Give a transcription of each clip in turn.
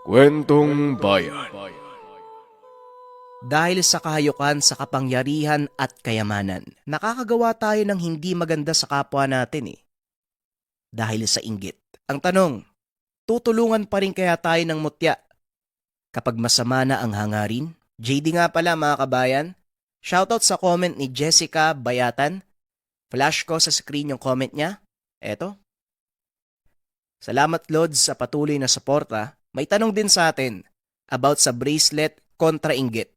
Kwentong Bayan. Dahil sa kahayukan sa kapangyarihan at kayamanan, nakakagawa tayo ng hindi maganda sa kapwa natin dahil sa inggit. Ang tanong, tutulungan pa rin kaya tayo ng mutya kapag masama na ang hangarin? JD nga pala mga kabayan, shoutout sa comment ni Jessica Bayatan. Flash ko sa screen yung comment niya. Eto. Salamat Lods sa patuloy na suporta. May tanong din sa atin about sa bracelet kontra inggit.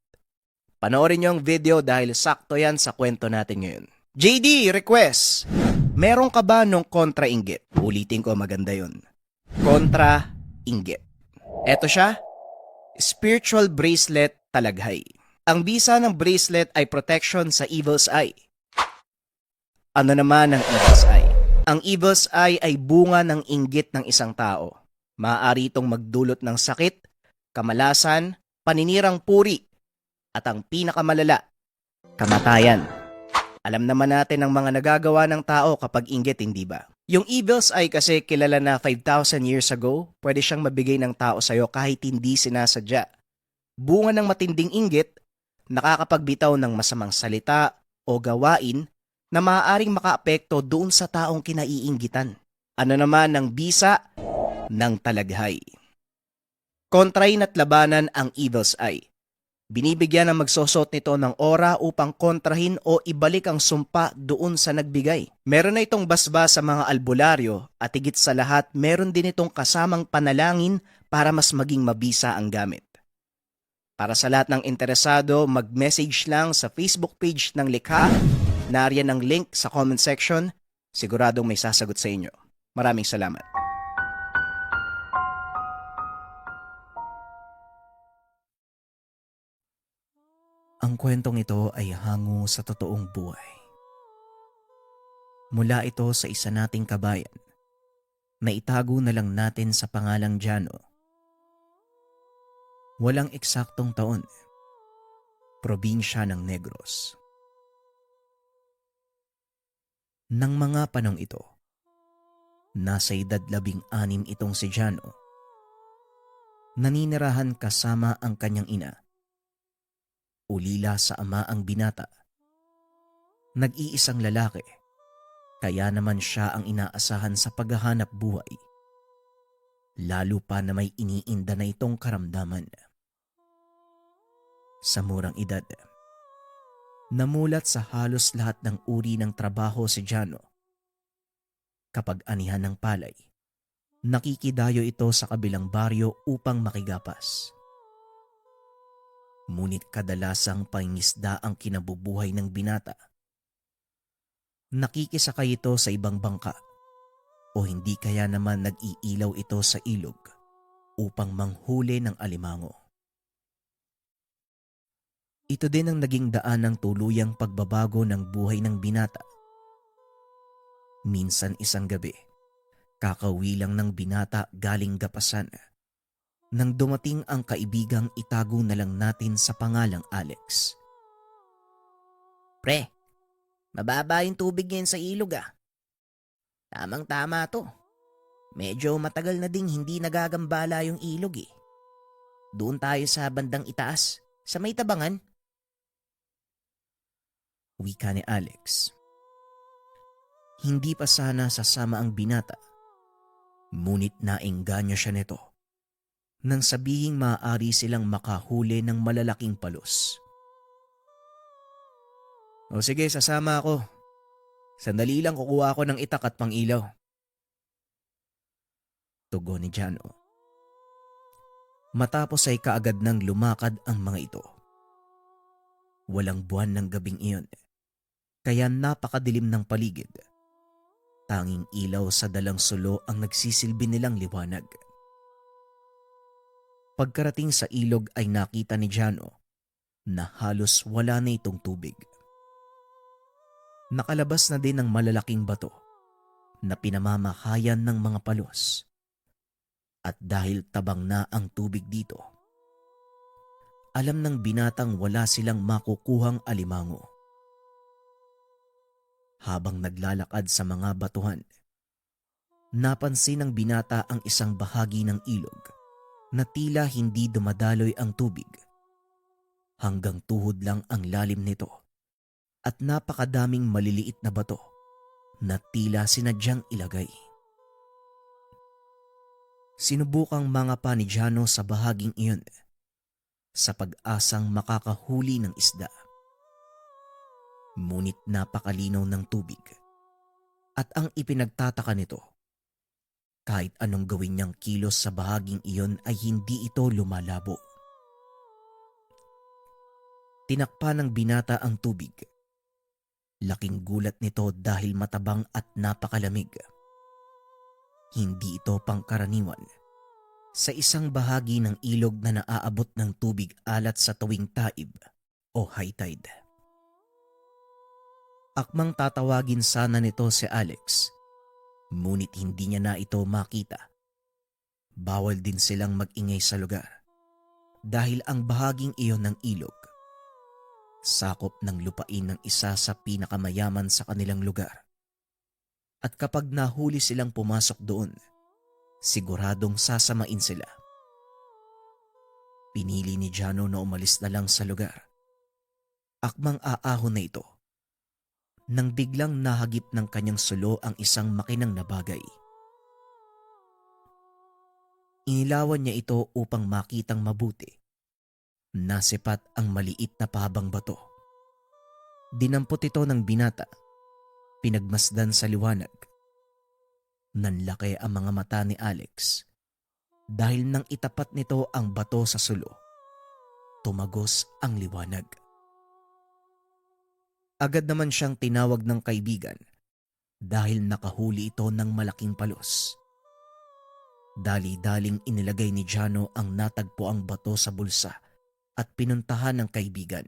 Panoorin niyo ang video dahil sakto yan sa kwento natin ngayon. JD, request! Meron ka ba nung kontra inggit? Ulitin ko, maganda yun. Kontra inggit. Eto siya, spiritual bracelet talaghay. Ang bisa ng bracelet ay protection sa evil's eye. Ano naman ang evil's eye? Ang evil's eye ay bunga ng inggit ng isang tao. Maaari itong magdulot ng sakit, kamalasan, paninirang puri, at ang pinakamalala, kamatayan. Alam naman natin ang mga nagagawa ng tao kapag inggit, hindi ba? Yung evil's eye kasi kilala na 5,000 years ago, pwede siyang mabigay ng tao sa'yo kahit hindi sinasadya. Bunga ng matinding inggit, nakakapagbitaw ng masamang salita o gawain na maaaring makaapekto doon sa taong kinaiinggitan. Ano naman ang bisa ng talaghay? Kontrahin at labanan ang evil's eye. Binibigyan ng magsosot nito ng ora upang kontrahin o ibalik ang sumpa doon sa nagbigay. Meron na itong basbas sa mga albularyo at higit sa lahat meron din itong kasamang panalangin para mas maging mabisa ang gamit. Para sa lahat ng interesado, mag-message lang sa Facebook page ng Likha. Nariyan ang link sa comment section. Siguradong may sasagot sa inyo. Maraming salamat. Ang kwentong ito ay hango sa totoong buhay. Mula ito sa isa nating kabayan na itago na lang natin sa pangalang Jano. Walang eksaktong taon, probinsya ng Negros. Nang mga panong ito, nasa edad 16 itong si Jano. Naninirahan kasama ang kanyang ina. Ulila sa ama ang binata. Nag-iisang lalaki, kaya naman siya ang inaasahan sa paghahanap buhay. Lalo pa na may iniinda na itong karamdaman. Sa murang edad, namulat sa halos lahat ng uri ng trabaho si Jano. Kapag anihan ng palay, nakikidayo ito sa kabilang baryo upang makigapas. Ngunit kadalasang pangingisda ang kinabubuhay ng binata. Nakikisakay ito sa ibang bangka o hindi kaya naman nag-iilaw ito sa ilog upang manghuli ng alimango. Ito din ang naging daan ng tuluyang pagbabago ng buhay ng binata. Minsan isang gabi, kakauwi lang ng binata galing gapasan nang dumating ang kaibigang itago na lang natin sa pangalang Alex. Pre, mababa yung tubig ngayon sa ilog Tamang-tama to. Medyo matagal na ding hindi nagagambala yung ilog Doon tayo sa bandang itaas, sa may tabangan. Wika ni Alex. Hindi pa sana sasama ang binata, ngunit naengganyo siya nito nang sabihing maaari silang makahuli ng malalaking palos. O sige, sasama ako. Sandali lang kukuha ako ng itak at pang-ilaw. Tugon ni Jano. Matapos ay kaagad nang lumakad ang mga ito. Walang buwan ng gabing iyon, kaya napakadilim ng paligid. Tanging ilaw sa dalang sulo ang nagsisilbi nilang liwanag. Pagkarating sa ilog ay nakita ni Jano na halos wala na itong tubig. Nakalabas na din ang malalaking bato na pinamamahayan ng mga palos. At dahil tabang na ang tubig dito, alam ng binatang wala silang makukuhang alimango. Habang naglalakad sa mga batuhan, napansin ng binata ang isang bahagi ng ilog na tila hindi dumadaloy ang tubig. Hanggang tuhod lang ang lalim nito at napakadaming maliliit na bato na tila sinadyang ilagay. Sinubukang mga pa ni Jano sa bahaging iyon sa pag-asang makakahuli ng isda. Ngunit napakalinaw ng tubig at ang ipinagtataka nito, kahit anong gawin niyang kilos sa bahaging iyon ay hindi ito lumalabo. Tinakpan ng binata ang tubig. Laking gulat nito dahil matabang at napakalamig. Hindi ito pangkaraniwan sa isang bahagi ng ilog na naaabot ng tubig alat sa tuwing taib o high tide. Akmang tatawagin sana nito si Alex, ngunit hindi niya na ito makita. Bawal din silang mag-ingay sa lugar dahil ang bahaging iyon ng ilog sakop ng lupain ng isa sa pinakamayaman sa kanilang lugar. At kapag nahuli silang pumasok doon, siguradong sasamain sila. Pinili ni Jano na umalis na lang sa lugar. Akmang aahon na ito nang biglang nahagip ng kanyang sulo ang isang makinang na bagay. Inilawan niya ito upang makitang mabuti. Nasipat ang maliit na pahabang bato. Dinampot ito ng binata. Pinagmasdan sa liwanag. Nanlaki ang mga mata ni Alex dahil nang itapat nito ang bato sa sulo, tumagos ang liwanag. Agad naman siyang tinawag ng kaibigan dahil nakahuli ito ng malaking palos. Dali-daling inilagay ni Jano ang natagpuang bato sa bulsa at pinuntahan ng kaibigan.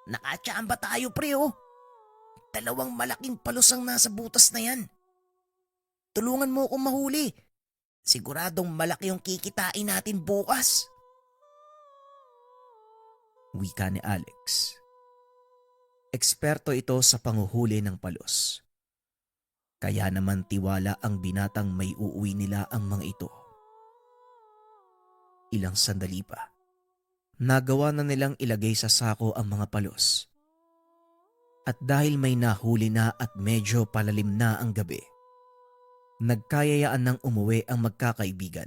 Nakatsaan ba tayo, pre, oh? 2 malaking palos ang nasa butas na yan. Tulungan mo akong mahuli. Siguradong malaki yung kikitain natin bukas. Wika ni Alex. Eksperto ito sa panguhuli ng palos. Kaya naman tiwala ang binatang may uuwi nila ang mga ito. Ilang sandali pa, nagawa na nilang ilagay sa sako ang mga palos. At dahil may nahuli na at medyo palalim na ang gabi, nagkayayaan ng umuwi ang magkakaibigan.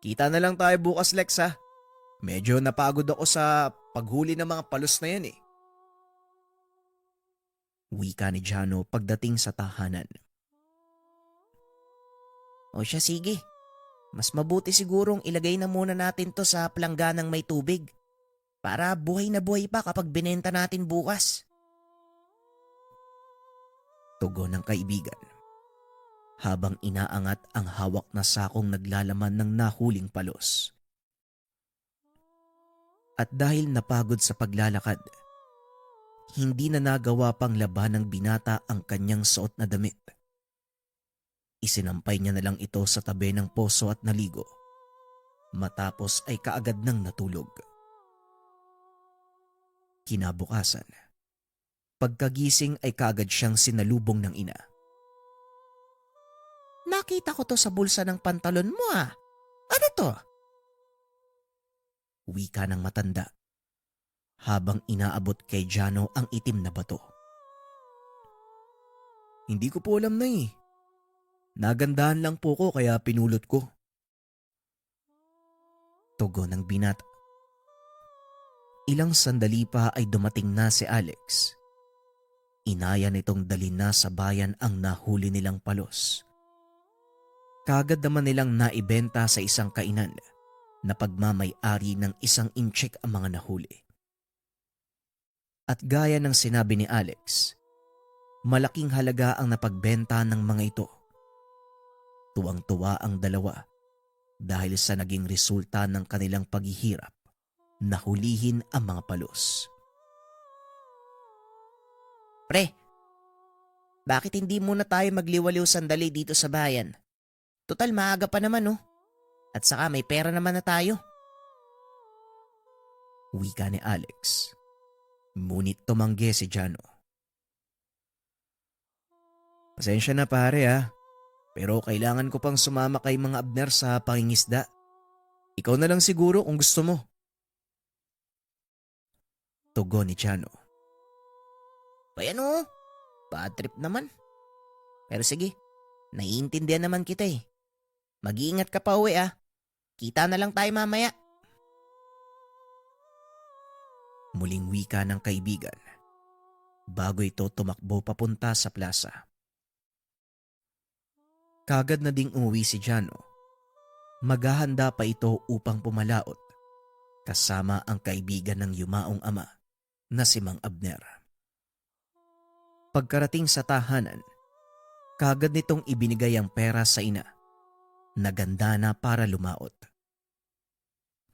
Kita na lang tayo bukas, Lex, ha? Medyo napagod ako sa paghuli ng mga palos na yan eh. Wika ni Jano pagdating sa tahanan. O siya, sige. Mas mabuti sigurong ilagay na muna natin to sa plangganang may tubig para buhay na buhay pa kapag binenta natin bukas. Tugon ng kaibigan habang inaangat ang hawak na sakong naglalaman ng nahuling palos. At dahil napagod sa paglalakad, hindi na nagawa pang laban ng binata ang kanyang suot na damit. Isinampay niya na lang ito sa tabi ng poso at naligo. Matapos ay kaagad nang natulog. Kinabukasan, pagkagising ay kaagad siyang sinalubong ng ina. Nakita ko to sa bulsa ng pantalon mo, ah. Ano to? Wika ng matanda habang inaabot kay Jano ang itim na bato. Hindi ko po alam na eh. Nagandahan lang po ko kaya pinulot ko. Tugon ng binata. Ilang sandali pa ay dumating na si Alex. Inaya nitong dalhin na sa bayan ang nahuli nilang palos. Kaagad naman nilang naibenta sa isang kainan na pagmamay-ari ng 1 inchik ang mga nahuli. At gaya ng sinabi ni Alex, malaking halaga ang napagbenta ng mga ito. Tuwang-tuwa ang dalawa dahil sa naging resulta ng kanilang paghihirap na hulihin ang mga palos. Pre, bakit hindi muna tayo magliwaliw sandali dito sa bayan? Total maaga pa naman, oh. At saka may pera naman na tayo. Wika ni Alex. Ngunit tumanggi si Jano. Pasensya na pare, ha. Pero kailangan ko pang sumama kay mga Abner sa pangingisda. Ikaw na lang siguro kung gusto mo. Tugon ni Chano. Bay ano? Bad trip naman. Pero sige, naiintindihan naman kita eh. Mag-iingat ka pa uwi ah. Kita na lang tayo mamaya. Muling wika ng kaibigan bago ito tumakbo papunta sa plaza. Kagad na ding umuwi si Jano. Maghahanda pa ito upang pumalaot kasama ang kaibigan ng yumaong ama na si Mang Abner. Pagkarating sa tahanan, kagad nitong ibinigay ang pera sa ina na ganda na para lumaot.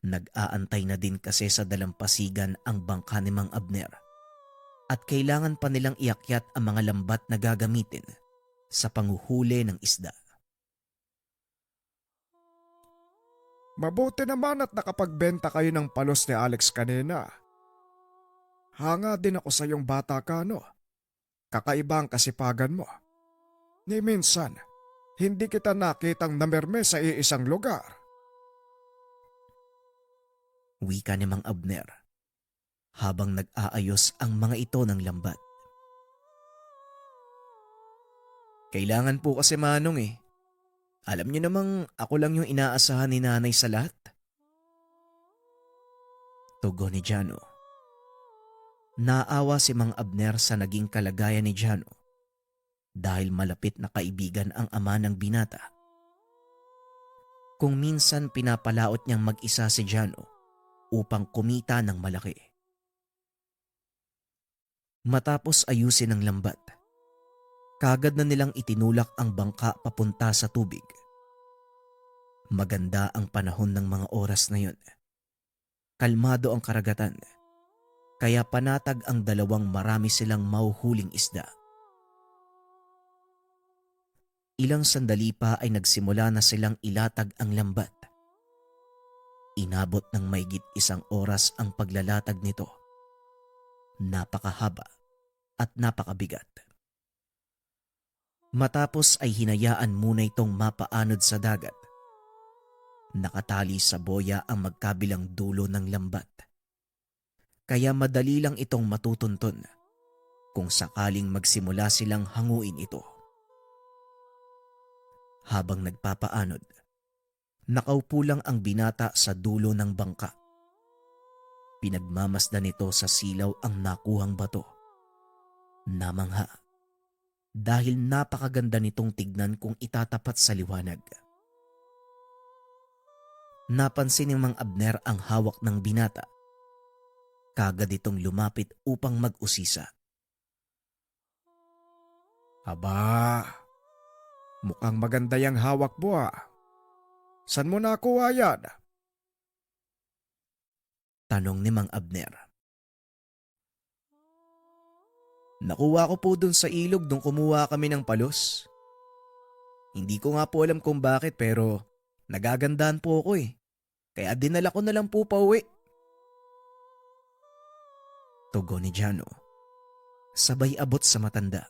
Nag-aantay na din kasi sa dalampasigan ang bangka ni Mang Abner at kailangan pa nilang iakyat ang mga lambat na gagamitin sa panguhuli ng isda. Mabuti naman at nakapagbenta kayo ng palos ni Alex kanina. Hanga din ako sa iyong bata ka, no? Kakaiba ang kasipagan mo. Ni minsan, hindi kita nakitang namerme sa iisang lugar. Wika ni Mang Abner habang nag-aayos ang mga ito ng lambat. Kailangan po kasi manong eh. Alam niyo namang ako lang yung inaasahan ni nanay sa lahat. Tugon ni Jano. Naawa si Mang Abner sa naging kalagayan ni Jano dahil malapit na kaibigan ang ama ng binata. Kung minsan pinapalaot niyang mag-isa si Jano upang kumita ng malaki. Matapos ayusin ang lambat, kagad na nilang itinulak ang bangka papunta sa tubig. Maganda ang panahon ng mga oras na yun. Kalmado ang karagatan, kaya panatag ang dalawang marami silang mauhuling isda. Ilang sandali pa ay nagsimula na silang ilatag ang lambat. Inabot ng maigit 1 oras ang paglalatag nito. Napakahaba at napakabigat. Matapos ay hinayaan muna itong mapaanod sa dagat. Nakatali sa boya ang magkabilang dulo ng lambat. Kaya madali lang itong matutunton kung sakaling magsimula silang hanguin ito. Habang nagpapaanod, nakaupo lang ang binata sa dulo ng bangka. Pinagmamasdan nito sa silaw ang nakuhang bato. Namangha. Dahil napakaganda nitong tignan kung itatapat sa liwanag. Napansin ni Mang Abner ang hawak ng binata. Kagad itong lumapit upang mag-usisa. Aba, mukhang maganda yung hawak mo ah. San mo nakuha yan? Tanong ni Mang Abner. Nakuha ko po dun sa ilog nung kumuha kami ng palos. Hindi ko nga po alam kung bakit pero nagagandaan po ako eh. Kaya dinala ko na lang po pauwi. Tugon ni Jano. Sabay abot sa matanda.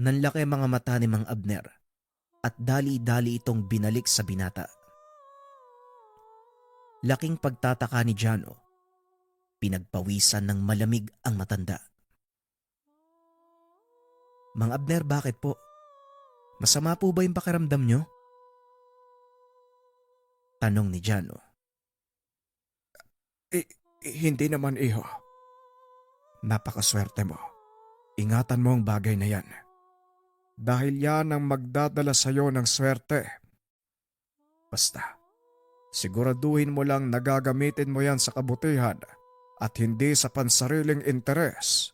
Nanlaki ang mga mata ni Mang Abner at dali-dali itong binalik sa binata. Laking pagtataka ni Jano. Pinagpawisan ng malamig ang matanda. Mang Abner, bakit po? Masama po ba yung pakiramdam nyo? Tanong ni Jano. Hindi naman iho. Napakaswerte mo. Ingatan mo ang bagay na yan. Dahil yan ang magdadala sa'yo ng swerte. Basta, siguraduhin mo lang nagagamitin mo yan sa kabutihan at hindi sa pansariling interes.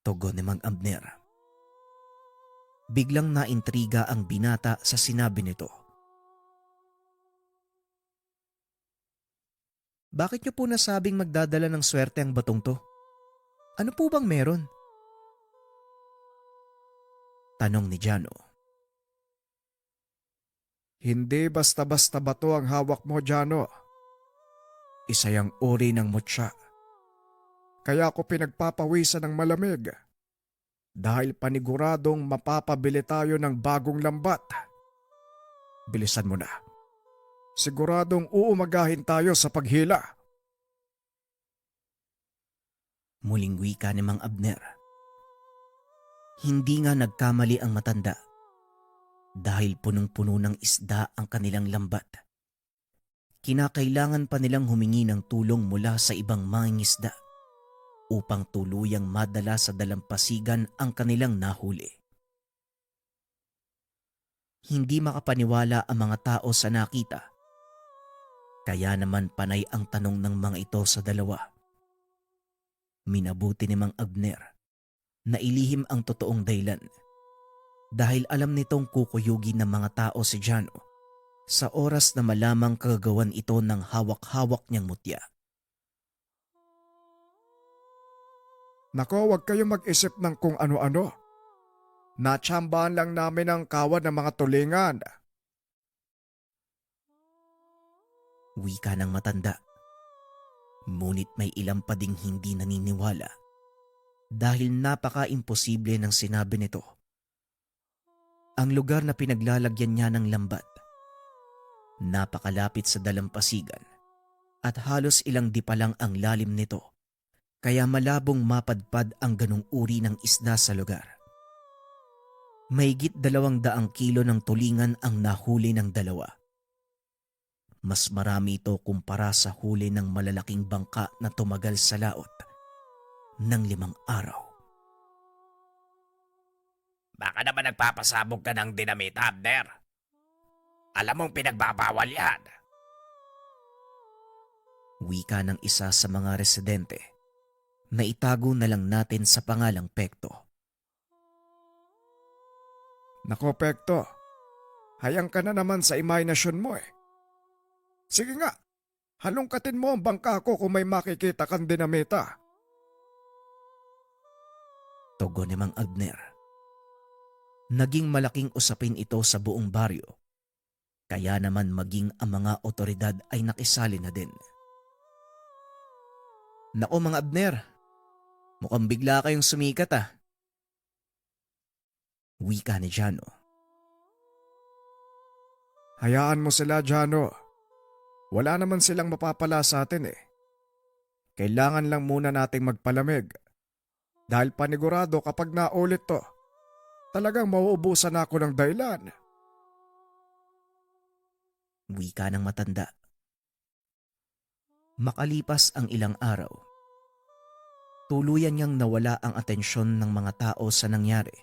Tugon ni Mang Abner. Biglang naintriga ang binata sa sinabi nito. Bakit niyo po nasabing magdadala ng swerte ang batong to? Ano po bang meron? Tanong ni Jano. Hindi basta-basta bato ang hawak mo, Jano. Isa yang uri ng mutya. Kaya ako pinagpapawisan ng malamig. dahil paniguradong mapapabili tayo ng bagong lambat. Bilisan mo na. Siguradong uumagahin tayo sa paghila. Muling wika ni Mang Abner. Hindi nga nagkamali ang matanda dahil punong-puno ng isda ang kanilang lambat. Kinakailangan pa nilang humingi ng tulong mula sa ibang mangingisda upang tuluyang madala sa dalampasigan ang kanilang nahuli. Hindi makapaniwala ang mga tao sa nakita. Kaya naman panay ang tanong ng mga ito sa dalawa. Minabuti ni Mang Abner na ilihim ang totoong dahilan dahil alam nitong kukuyugin ng mga tao si Jano sa oras na malamang kagagawan ito ng hawak-hawak niyang mutya. Nako, huwag kayong mag-isip ng kung ano-ano. Natsambahan lang namin ang kawad ng mga tulingan. Wika ng matanda. Ngunit may ilang pa ding hindi naniniwala dahil napaka-imposible ng sinabi nito. Ang lugar na pinaglalagyan niya ng lambat, napakalapit sa dalampasigan at halos ilang di pa lang ang lalim nito kaya malabong mapadpad ang ganong uri ng isda sa lugar. Mahigit 200 kilo ng tulingan ang nahuli ng dalawa. Mas marami ito kumpara sa huli ng malalaking bangka na tumagal sa laot ng 5 araw. Baka naman nagpapasabog ka ng dinamita, Abner. Alam mong pinagbabawal yan. Wika ng isa sa mga residente na itago na lang natin sa pangalang Pekto. Nako, Pekto, hayang ka na naman sa imahinasyon mo eh. Sige nga, halongkatin mo ang bangka ko kung may makikita kang dinamita. Tugon ni Mang Abner. Naging malaking usapin ito sa buong baryo. Kaya naman maging ang mga otoridad ay nakisali na din. Nako Mang Abner, mukhang bigla kayong sumikat ah. Wika ni Jano. Hayaan mo sila, Jano. Wala naman silang mapapala sa atin eh. Kailangan lang muna nating magpalamig. Dahil panigurado kapag naulit to, talagang mauubusan ako ng dahilan. Wika ng matanda. Makalipas ang ilang araw, tuluyan niyang nawala ang atensyon ng mga tao sa nangyari.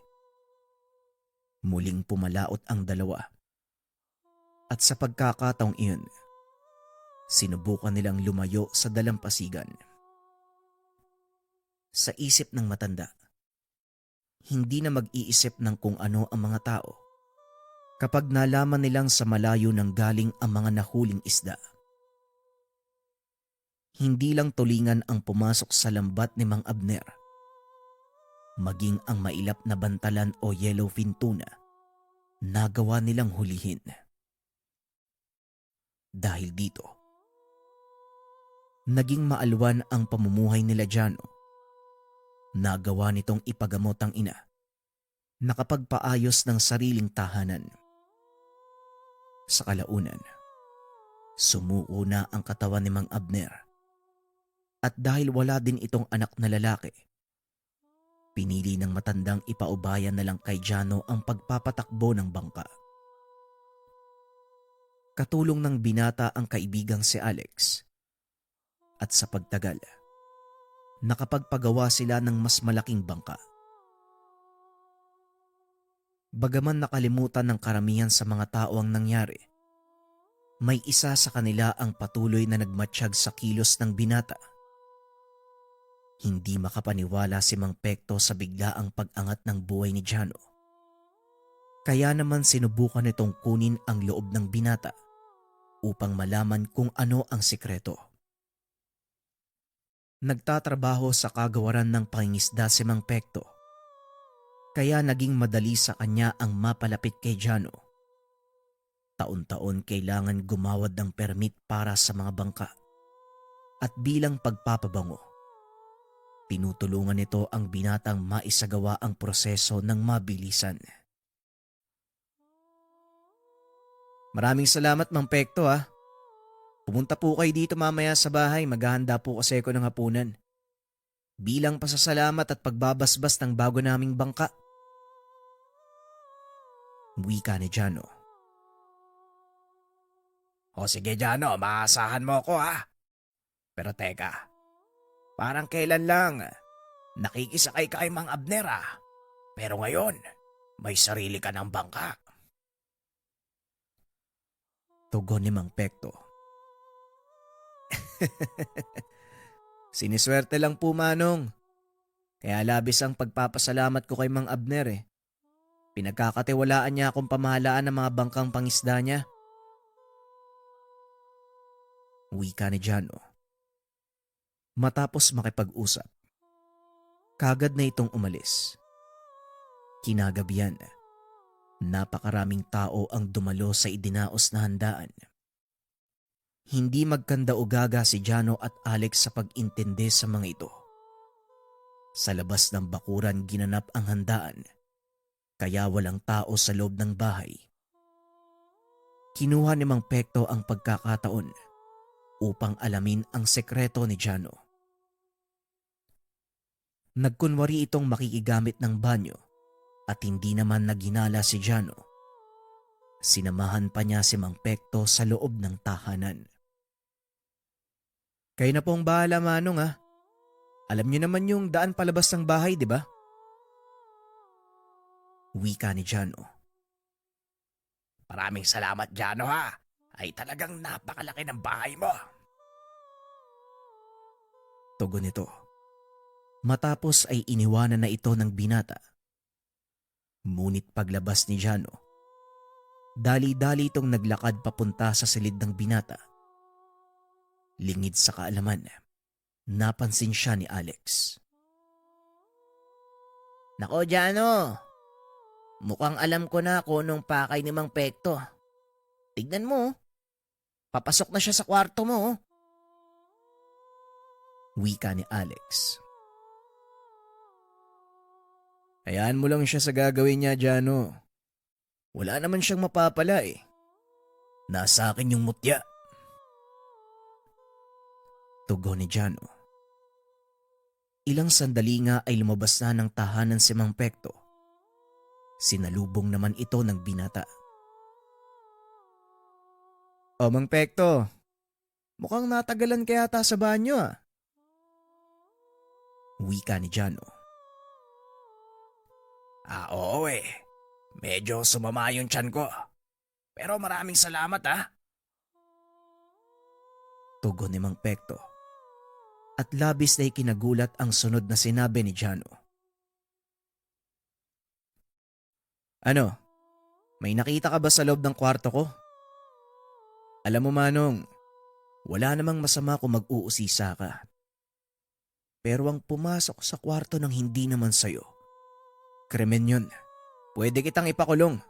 Muling pumalaot ang dalawa. At sa pagkakataong iyon, sinubukan nilang lumayo sa dalampasigan. Sa isip ng matanda, hindi na mag-iisip ng kung ano ang mga tao kapag nalaman nilang sa malayo nang galing ang mga nahuling isda. Hindi lang tulingan ang pumasok sa lambat ni Mang Abner, maging ang mailap na bantalan o yellowfin tuna nagawa nilang hulihin. Dahil dito, naging maalwan ang pamumuhay nila Jano. Nagawa nitong ipagamot ang ina, nakapagpaayos ng sariling tahanan. Sa kalaunan, sumuko na ang katawan ni Mang Abner. At dahil wala din itong anak na lalaki, pinili ng matandang ipaubayan na lang kay Jano ang pagpapatakbo ng bangka. Katulong ng binata ang kaibigang si Alex. At sa pagtagal, nakapagpagawa sila ng mas malaking bangka. Bagaman nakalimutan ng karamihan sa mga tao ang nangyari, may isa sa kanila ang patuloy na nagmatsyag sa kilos ng binata. Hindi makapaniwala si Mang Pekto sa biglaang pag-angat ng buhay ni Jano. Kaya naman sinubukan nitong kunin ang loob ng binata upang malaman kung ano ang sikreto. Nagtatrabaho sa kagawaran ng pangingisda si Mang Pekto, kaya naging madali sa kanya ang mapalapit kay Jano. Taon-taon kailangan gumawad ng permit para sa mga bangka at bilang pagpapabango, Tinutulungan nito ang binatang maisagawa ang proseso ng mabilisan. Maraming salamat, Mang Pekto ha. Pumunta po kayo dito mamaya sa bahay, maghahanda po kasi ako ng hapunan. Bilang pasasalamat at pagbabasbas ng bago naming bangka. Wika ni Jano. O sige, Jano, maasahan mo ako ha. Pero teka, parang kailan lang nakikisakay ka kay Mang Abner ah. Pero ngayon, may sarili ka ng bangka. Tugon ni Mang Pekto. Siniswerte lang po, Manong. Kaya labis ang pagpapasalamat ko kay Mang Abner eh. Pinagkakatiwalaan niya akong pamahalaan ng mga bangkang pangisda niya. Wika ni Jano. Matapos makipag-usap, kagad na itong umalis. Kinagabihan, napakaraming tao ang dumalo sa idinaos na handaan. Hindi magkanda-ugaga si Jano at Alex sa pag-intindi sa mga ito. Sa labas ng bakuran ginanap ang handaan, kaya walang tao sa loob ng bahay. Kinuha ni Mang Pekto ang pagkakataon upang alamin ang sekreto ni Jano. Nagkunwari itong makikigamit ng banyo at hindi naman naginala si Jano. Sinamahan pa niya si Mang Pekto sa loob ng tahanan. Kayo na pong bahala, Manong ha. Alam niyo naman yung daan palabas ng bahay, di ba? Wika ni Jano. Maraming salamat, Jano ha. Ay talagang napakalaki ng bahay mo. Tugon nito. Matapos ay iniwanan na ito ng binata. Ngunit paglabas ni Jano, dali-dali itong naglakad papunta sa silid ng binata. Lingid sa kaalaman, napansin siya ni Alex. Nako, Jano. Mukhang alam ko na kung anong pakay ni Mang Pekto. Tignan mo. Papasok na siya sa kwarto mo. Wika ni Alex. Hayaan mo lang siya sa gagawin niya, Jano. Wala naman siyang mapapala eh. Nasa akin yung mutya. Tugon ni Jano. Ilang sandali nga ay lumabas na ng tahanan si Mang Pekto. Sinalubong naman ito ng binata. O Mang Pekto, mukhang natagalan kaya ta sa banyo ah. Wika ni Jano. Oo eh. Medyo sumama yung tiyan ko. Pero maraming salamat ha. Tugon ni Mang Pekto. At labis na ikinagulat ang sunod na sinabi ni Jano. Ano? May nakita ka ba sa loob ng kwarto ko? Alam mo, Manong, wala namang masama kung mag-uusisa ka. Pero ang pumasok sa kwarto ng hindi naman sayo, krimen yun. Pwede kitang ipakulong.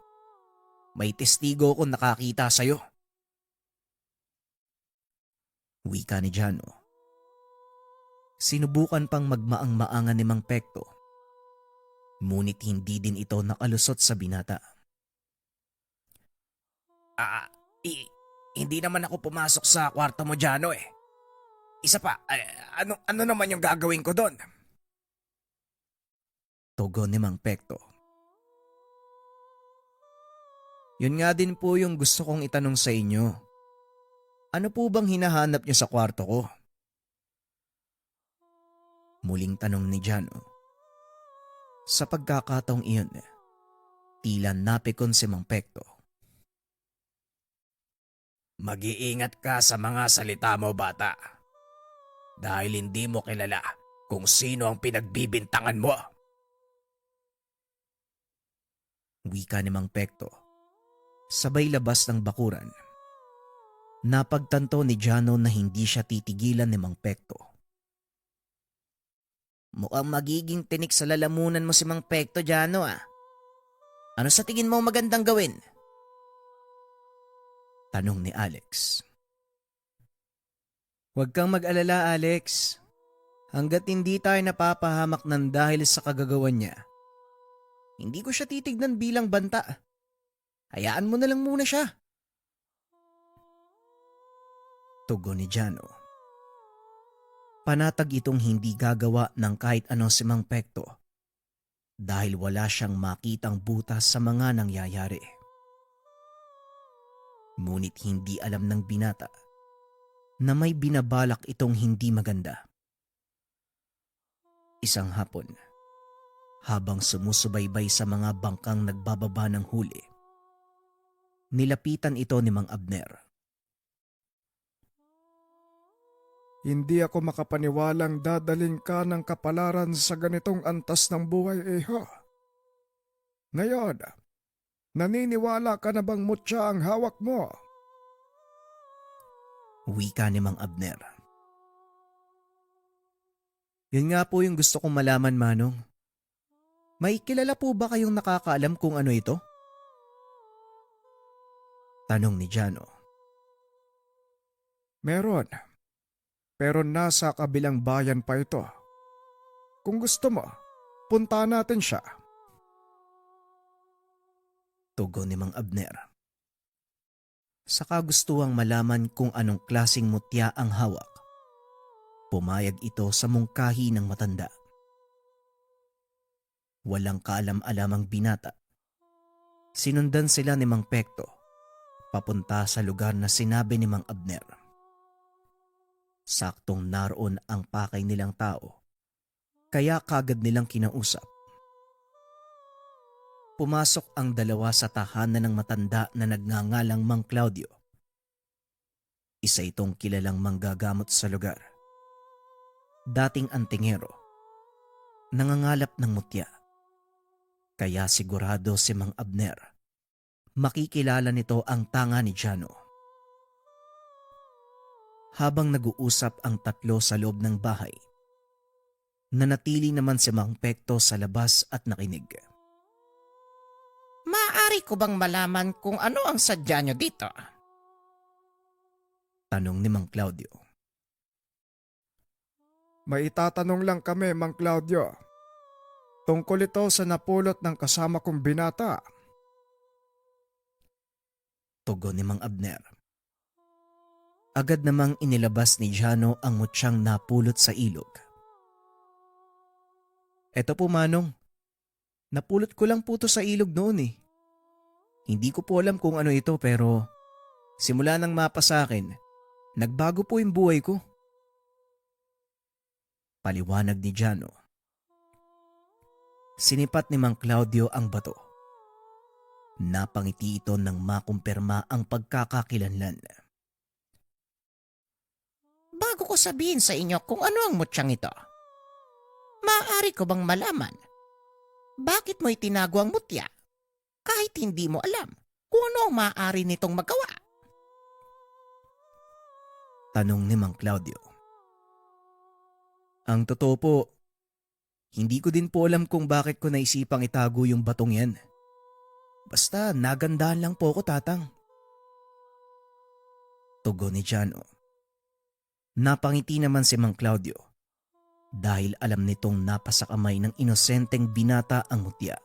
May testigo kung nakakita sayo. Wika ni Jano. Sinubukan pang magmaang-maangan ni Mang Pekto. Ngunit hindi din ito nakalusot sa binata. Hindi naman ako pumasok sa kwarto mo, Jano eh. Isa pa, ano naman yung gagawin ko doon? Tugon ni Mang Pekto. Yun nga din po yung gusto kong itanong sa inyo. Ano po bang hinahanap niyo sa kwarto ko? Muling tanong ni Jano. Sa pagkakataong iyon, tila napikon si Mang Pekto. Mag-iingat ka sa mga salita mo, bata. Dahil hindi mo kilala kung sino ang pinagbibintangan mo. Wika ni Mang Pekto. Sabay labas ng bakuran. Napagtanto ni Jano na hindi siya titigilan ni Mang Pekto. Mukhang magiging tinik sa lalamunan mo si Mang Pekto, Jano ah. Ano sa tingin mo magandang gawin? Tanong ni Alex. Huwag kang mag-alala, Alex. Hanggat hindi tayo napapahamak ng dahil sa kagagawan niya, hindi ko siya titignan bilang banta. Hayaan mo na lang muna siya. Tugon ni Jano. Panatag itong hindi gagawa ng kahit anong si Mang Pekto dahil wala siyang makitang butas sa mga nangyayari. Ngunit hindi alam ng binata na may binabalak itong hindi maganda. Isang hapon, habang sumusubaybay sa mga bangkang nagbababa ng huli, nilapitan ito ni Mang Abner. Hindi ako makapaniwalang dadaling ka ng kapalaran sa ganitong antas ng buhay, Iho. Ngayon, naniniwala ka na bang mutya ang hawak mo? Wika ni Mang Abner. Yun nga po yung gusto kong malaman, Manong. May kilala po ba kayong nakakaalam kung ano ito? Tanong ni Jano. Meron. Pero nasa kabilang bayan pa ito. Kung gusto mo, punta natin siya. Tugon ni Mang Abner. Sa kagustuhang malaman kung anong klaseng mutya ang hawak, pumayag ito sa mungkahi ng matanda. Walang kaalam-alamang binata. Sinundan sila ni Mang Pekto papunta sa lugar na sinabi ni Mang Abner. Saktong naroon ang pakay nilang tao, kaya kagad nilang kinausap. Pumasok ang dalawa sa tahanan ng matanda na nagngangalang Mang Claudio. Isa itong kilalang manggagamot sa lugar. Dating antingero, nangangalap ng mutya. Kaya sigurado si Mang Abner, makikilala nito ang tanga ni Jano. Habang nag-uusap ang tatlo sa loob ng bahay, nanatili naman si Mang Pekto sa labas at nakinig. Maaari ko bang malaman kung ano ang sadya nyo dito? Tanong ni Mang Claudio. May itatanong lang kami, Mang Claudio. Tungkol ito sa napulot ng kasama kong binata. Tugon ni Mang Abner. Agad namang inilabas ni Jano ang mutyang napulot sa ilog. Eto po, Manong. Napulot ko lang po to sa ilog noon eh. Hindi ko po alam kung ano ito pero simula nang mapa sa akin, nagbago po yung buhay ko. Paliwanag ni Jano. Sinipat ni Mang Claudio ang bato. Napangiti ito nang makumpirma ang pagkakakilanlan. Bago ko sabihin sa inyo kung ano ang mutyang ito, maaari ko bang malaman bakit mo itinago ang mutya kahit hindi mo alam kung ano ang maaari nitong magawa? Tanong ni Mang Claudio. Ang totoo po, hindi ko din po alam kung bakit ko naisipang itago yung batong yan. Basta nagandahan lang po ako, Tatang. Tugon ni Jano. Napangiti naman si Mang Claudio dahil alam nitong napasakamay ng inosenteng binata ang mutya.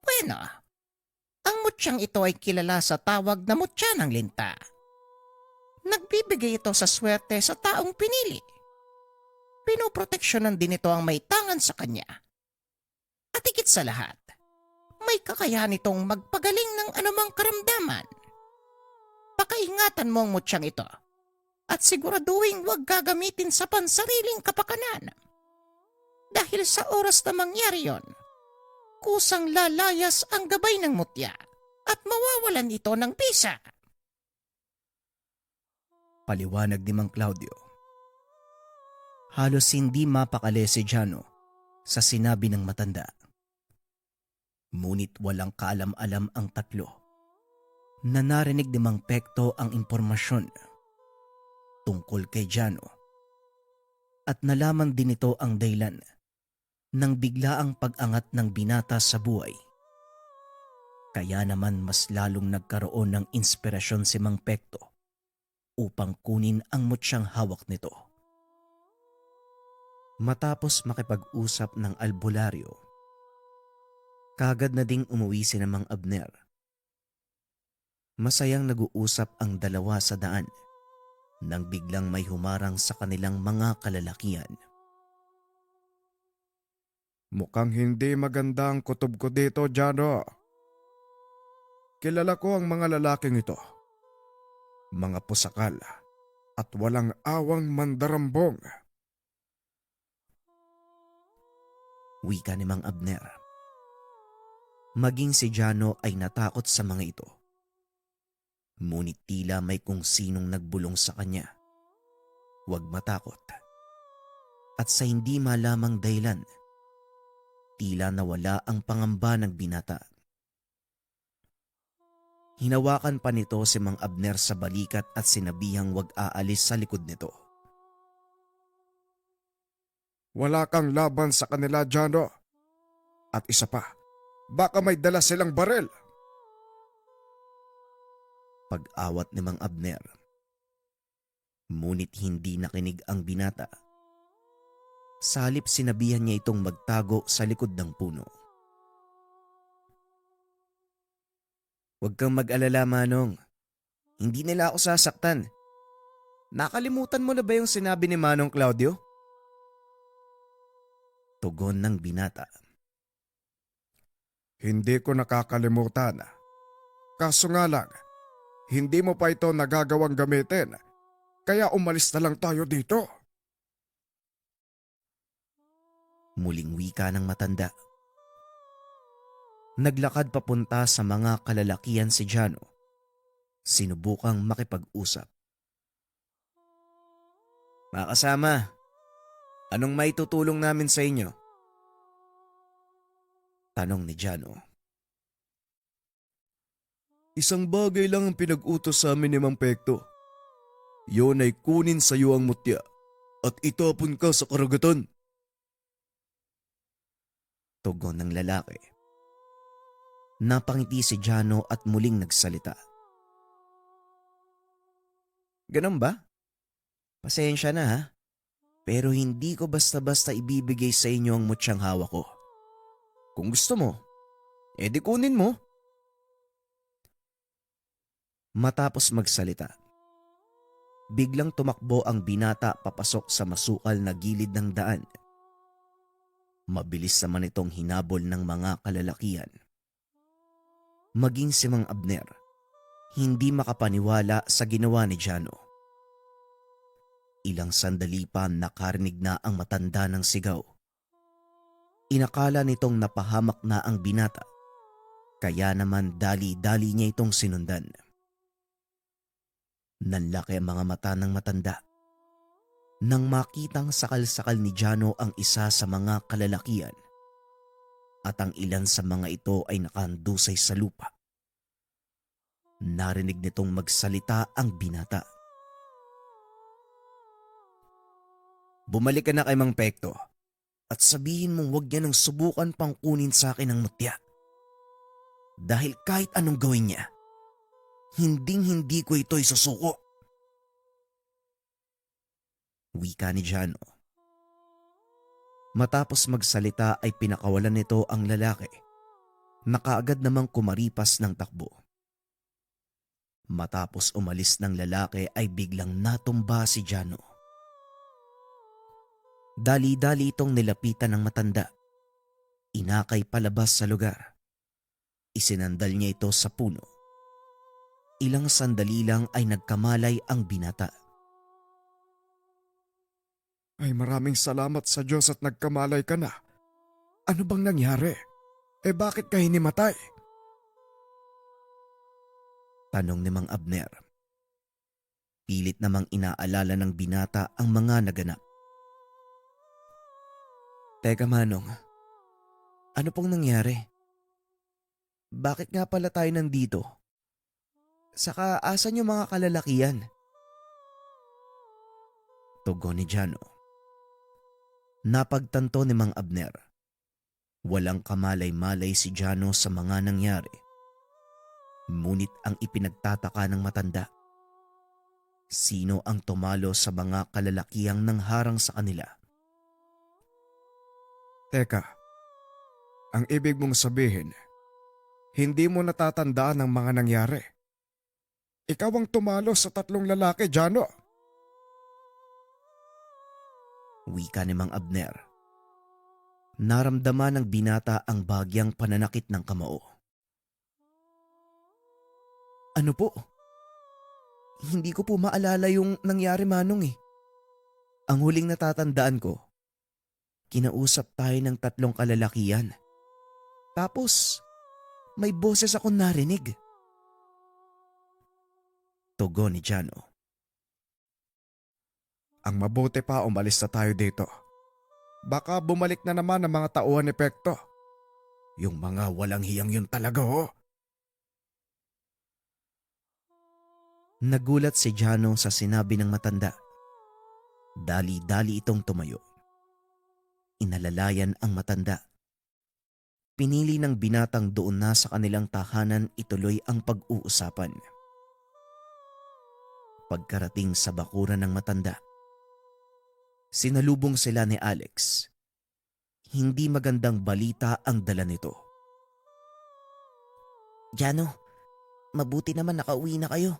Bueno, ang mutyang ito ay kilala sa tawag na mutya ng linta. Nagbibigay ito sa swerte sa taong pinili. Pinoproteksyonan din ito ang may tangan sa kanya. At higit sa lahat, may kakayahan itong magpagaling ng anumang karamdaman. Pakaingatan mo ang mutyang ito at siguraduhin huwag gagamitin sa pansariling kapakanan. Dahil sa oras na mangyari yon, kusang lalayas ang gabay ng mutya at mawawalan ito ng bisa. Paliwanag ni Mang Claudio. Halos hindi mapakali si Jano sa sinabi ng matanda. Ngunit walang kaalam-alam ang tatlo na narinig ni Mang Pekto ang impormasyon tungkol kay Jano at nalaman din ito ang dahilan ng biglaang pag-angat ng binata sa buhay. Kaya naman mas lalong nagkaroon ng inspirasyon si Mang Pekto upang kunin ang mutsyang hawak nito. Matapos makipag-usap ng albularyo, kagad na ding umuwi si Mang Abner. Masayang nag-uusap ang dalawa sa daan nang biglang may humarang sa kanilang mga kalalakihan. Mukhang hindi maganda ang kutob ko dito, Jano. Kilala ko ang mga lalaking ito. Mga pusakal at walang awang mandarambong. Wika ni Mang Abner. Maging si Jano ay natakot sa mga ito. Ngunit tila may kung sinong nagbulong sa kanya. Huwag matakot. At sa hindi malamang dahilan, tila nawala ang pangamba ng binata. Hinawakan pa nito si Mang Abner sa balikat at sinabihang huwag aalis sa likod nito. Wala kang laban sa kanila, Jano. At isa pa, baka may dala silang barel. Pag-awat ni Mang Abner. Ngunit hindi nakinig ang binata. Sa halip sinabihan niya itong magtago sa likod ng puno. Huwag kang mag-alala, Manong. Hindi nila ako sasaktan. Nakalimutan mo na ba yung sinabi ni Manong Claudio? Tugon ng binata. Hindi ko nakakalimutan. Kaso nga lang, hindi mo pa ito nagagawang gamitin. Kaya umalis na lang tayo dito. Muling wika ng matanda. Naglakad papunta sa mga kalalakihan si Jano. Sinubukang makipag-usap. Mga kasama, anong maitutulong namin sa inyo? Tanong ni Jano. Isang bagay lang ang pinag-utos sa amin ni Mang Pekto. Yun ay kunin sa iyo ang mutya at itapon ka sa karagatan. Tugon ng lalaki. Napangiti si Jano at muling nagsalita. Ganun ba? Pasensya na ha, pero hindi ko basta-basta ibibigay sa inyo ang mutyang hawak ko. Kung gusto mo, edi kunin mo. Matapos magsalita, biglang tumakbo ang binata papasok sa masukal na gilid ng daan. Mabilis naman itong hinabol ng mga kalalakihan. Maging si Mang Abner, hindi makapaniwala sa ginawa ni Jano. Ilang sandali pa nakarinig na ang matanda ng sigaw. Inakala nitong napahamak na ang binata, kaya naman dali-dali niya itong sinundan. Nanlaki ang mga mata ng matanda. Nang makitang sakal-sakal ni Jano ang isa sa mga kalalakihan at ang ilan sa mga ito ay nakahandusay sa lupa. Narinig nitong magsalita ang binata. Bumalik ka na kay Mang Pekto at sabihin mong huwag niya nang subukan pang kunin sa akin ang mutya. Dahil kahit anong gawin niya, hinding-hindi ko ito isusuko. Wika ni Jano. Matapos magsalita ay pinakawalan nito ang lalaki na kaagad namang kumaripas ng takbo. Matapos umalis ng lalaki ay biglang natumba si Jano. Dali-dali itong nilapitan ng matanda. Inakay palabas sa lugar. Isinandal niya ito sa puno. Ilang sandali lang ay nagkamalay ang binata. Ay maraming salamat sa Diyos at nagkamalay ka na. Ano bang nangyari? Bakit ka hinimatay? Tanong ni Mang Abner. Pilit namang inaalala ng binata ang mga naganap. Teka Manong, ano pong nangyari? Bakit nga pala tayo nandito? Saka asan yung mga kalalakihan? Tugon ni Jano. Napagtanto ni Mang Abner. Walang kamalay-malay si Jano sa mga nangyari. Ngunit ang ipinagtataka ng matanda, sino ang tumalo sa mga kalalakihang nangharang sa kanila? Teka, ang ibig mong sabihin, hindi mo natatandaan ang mga nangyari. Ikaw ang tumalo sa 3 lalaki, Jano. Wika ni Mang Abner. Naramdaman ng binata ang bagyang pananakit ng kamao. Ano po? Hindi ko po maalala yung nangyari, Manong eh. Ang huling natatandaan ko, kinausap tayo ng 3 kalalakian. Tapos, may boses akong narinig. Tugon ni Jano. Ang mabuti pa umalis na tayo dito. Baka bumalik na naman ang mga tauhan epekto. Yung mga walang hiyang yun talaga, oh. Nagulat si Jano sa sinabi ng matanda. Dali-dali itong tumayo. Inalalayan ang matanda. Pinili ng binatang doon na sa kanilang tahanan ituloy ang pag-uusapan. Pagkarating sa bakuran ng matanda, sinalubong sila ni Alex. Hindi magandang balita ang dala nito. Jano, mabuti naman nakauwi na kayo.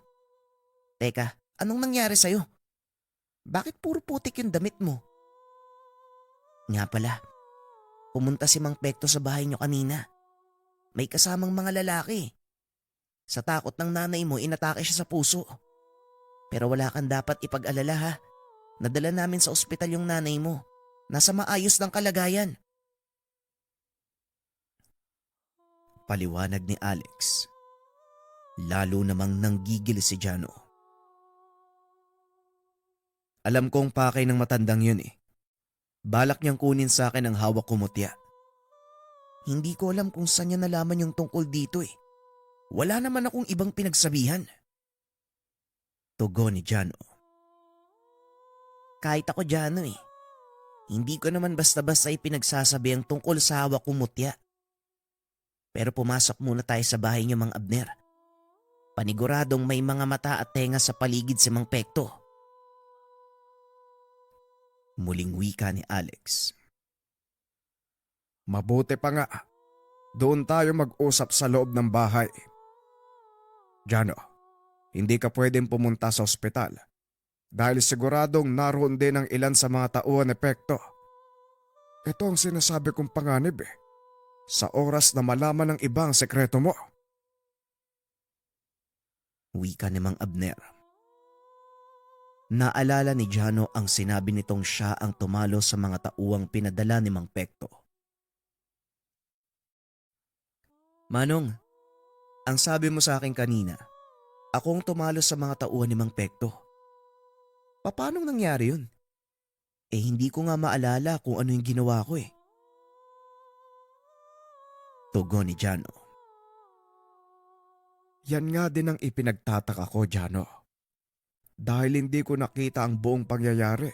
Teka, anong nangyari sa'yo? Bakit puro putik yung damit mo? Nga pala, pumunta si Mang Pekto sa bahay niyo kanina. May kasamang mga lalaki. Sa takot ng nanay mo, inatake siya sa puso. Pero wala kang dapat ipag-alala ha. Nadala namin sa ospital yung nanay mo. Nasa maayos ng kalagayan. Paliwanag ni Alex. Lalo namang nanggigil si Jano. Alam kong pakay ng matandang yun eh. Balak niyang kunin sa akin ang hawak ko mutya. Hindi ko alam kung saan niya nalaman yung tungkol dito eh. Wala naman akong ibang pinagsabihan. Tugon ni Jano. Kahit ako Jano eh. Hindi ko naman basta-basta ipinagsasabi ang tungkol sa hawak kong mutya. Pero pumasok muna tayo sa bahay niyo, Mang Abner. Paniguradong may mga mata at tenga sa paligid si Mang Pekto. Muling wika ni Alex. Mabuti pa nga. Doon tayo mag-usap sa loob ng bahay. Jano, hindi ka pwedeng pumunta sa ospital dahil siguradong naroon din ang ilan sa mga tauhan epekto. Ito ang sinasabi kong panganib eh. Sa oras na malaman ng ibang sekreto mo. Wika ni Mang Abner. Naalala ni Jano ang sinabi nitong siya ang tumalo sa mga tauang pinadala ni Mang Pekto. Manong, ang sabi mo sa akin kanina, akong tumalo sa mga tauhan ni Mang Pekto. Paano nangyari yun? Eh hindi ko nga maalala kung ano yung ginawa ko eh. Tugon ni Jano. Yan nga din ang ipinagtataka ko, Jano. Dahil hindi ko nakita ang buong pangyayari.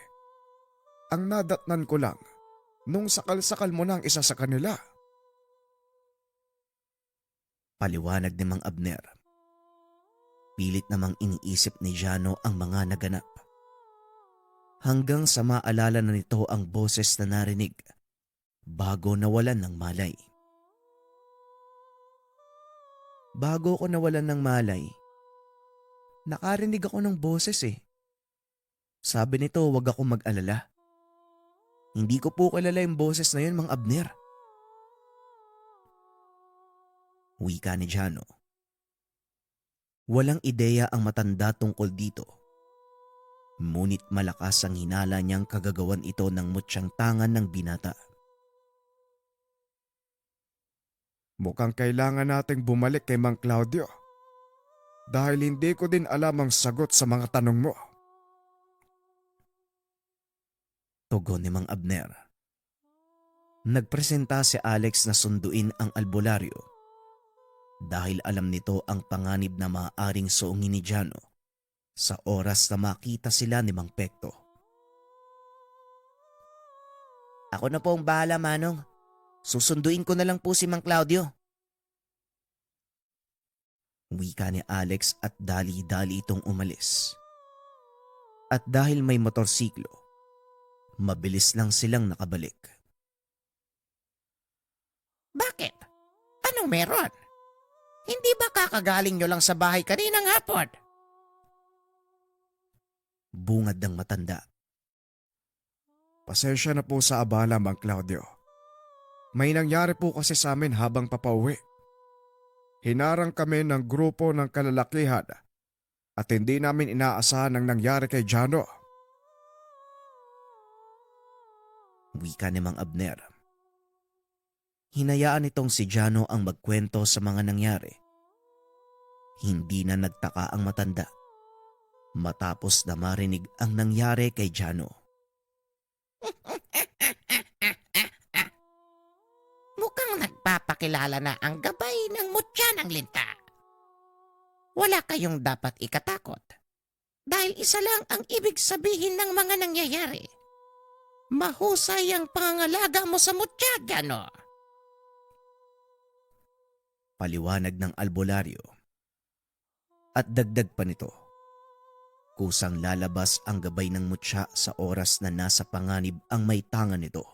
Ang nadatnan ko lang nung sakal-sakal mo na ang isa sa kanila. Paliwanag ni Mang Abner. Pilit namang iniisip ni Jano ang mga naganap. Hanggang sa maalala na nito ang boses na narinig bago nawalan ng malay. Bago ko nawalan ng malay, nakarinig ako ng boses eh. Sabi nito wag ako mag-alala. Hindi ko po kilala yung boses na yun, Mang Abner. Wika ni Jano. Walang ideya ang matanda tungkol dito. Ngunit malakas ang hinala niyang kagagawan ito ng mutyang tangan ng binata. Mukhang kailangan nating bumalik kay Mang Claudio. Dahil hindi ko din alam ang sagot sa mga tanong mo. Tugon ni Mang Abner. Nagpresenta si Alex na sunduin ang albularyo dahil alam nito ang panganib na maaaring suungin ni Jano sa oras na makita sila ni Mang Pekto. Ako na po ang bahala, Manong. Susunduin ko na lang po si Mang Claudio. Wika ni Alex at dali-dali itong umalis. At dahil may motorsiklo, mabilis lang silang nakabalik. Bakit? Anong meron? Hindi ba kakagaling nyo lang sa bahay kaninang hapon? Bungad ng matanda. Pasensya na po sa abala, Mang Claudio. May nangyari po kasi sa amin habang papauwi. Hinarang kami ng grupo ng kalalakihan at hindi namin inaasahan ang nangyari kay Jano. Wika ni Mang Abner. Hinayaan nitong si Jano ang magkwento sa mga nangyari. Hindi na nagtaka ang matanda matapos na marinig ang nangyari kay Jano. Mukhang nagpapakilala na ang gabay ng mutya ng linta. Wala kayong dapat ikatakot dahil isa lang ang ibig sabihin ng mga nangyayari. Mahusay ang pangangalaga mo sa mutya, Jano. Paliwanag ng albularyo. At dagdag pa nito, kusang lalabas ang gabay ng mutya sa oras na nasa panganib ang may tangan nito.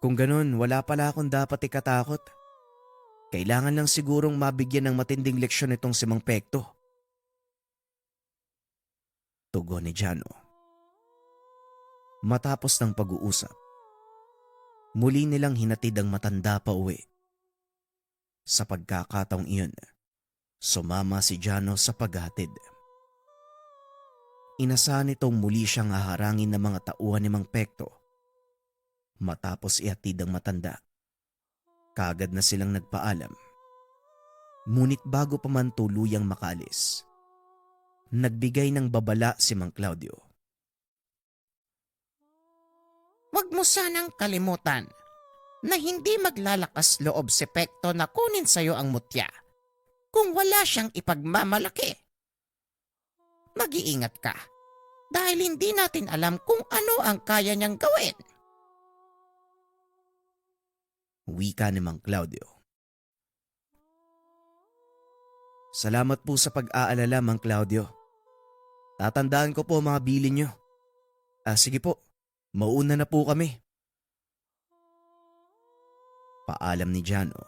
Kung ganun, wala pala akong dapat ikatakot. Kailangan lang sigurong mabigyan ng matinding leksyon itong si Mang Pekto. Tugon ni Jano. Matapos ng pag-uusap, muli nilang hinatid ang matanda pa uwi. Sa pagkakataong iyon, sumama si Jano sa paghatid. Inasahan nitong muli siyang haharangin ng mga tauhan ni Mang Pekto. Matapos ihatid ang matanda, kaagad na silang nagpaalam. Ngunit bago pa man tuluyang makaalis, nagbigay ng babala si Mang Claudio. Huwag mo sanang kalimutan na hindi maglalakas loob si Pekto na kunin sa'yo ang mutya kung wala siyang ipagmamalaki. Mag-iingat ka dahil hindi natin alam kung ano ang kaya niyang gawin. Wika ni Mang Claudio. Salamat po sa pag-aalala, Mang Claudio. Tatandaan ko po mga bilin nyo. Sige po, mauna na po kami. Paalam ni Jano.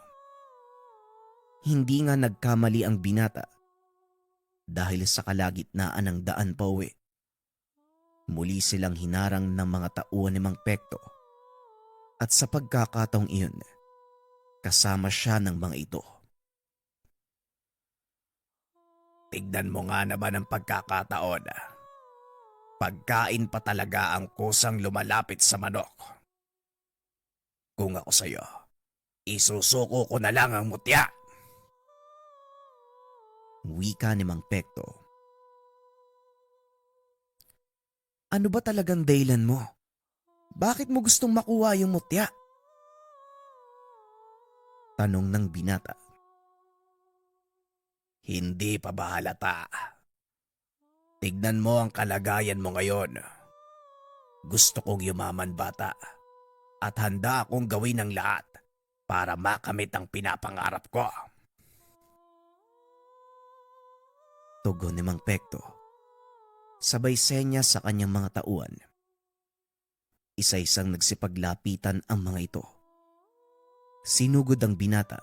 Hindi nga nagkamali ang binata dahil sa kalagitnaan ng daan pa uwi. Muli silang hinarang ng mga tauhan ni Mang Pekto at sa pagkakataong iyon, kasama siya ng mga ito. Tignan mo nga naman ang pagkakataon. Pagkain pa talaga ang kusang lumalapit sa manok. Kung ako sa'yo, isusuko ko na lang ang mutya. Wika ni Mang Pekto. Ano ba talagang dahilan mo? Bakit mo gustong makuha yung mutya? Tanong ng binata. Hindi pa ba halata? Tignan mo ang kalagayan mo ngayon. Gusto kong yumaman, bata, at handa akong gawin ang lahat para makamit ang pinapangarap ko. Tugon ni Mang Pekto. Sabay senya sa kanyang mga tauhan. Isa-isang nagsipaglapitan ang mga ito. Sinugod ang binata.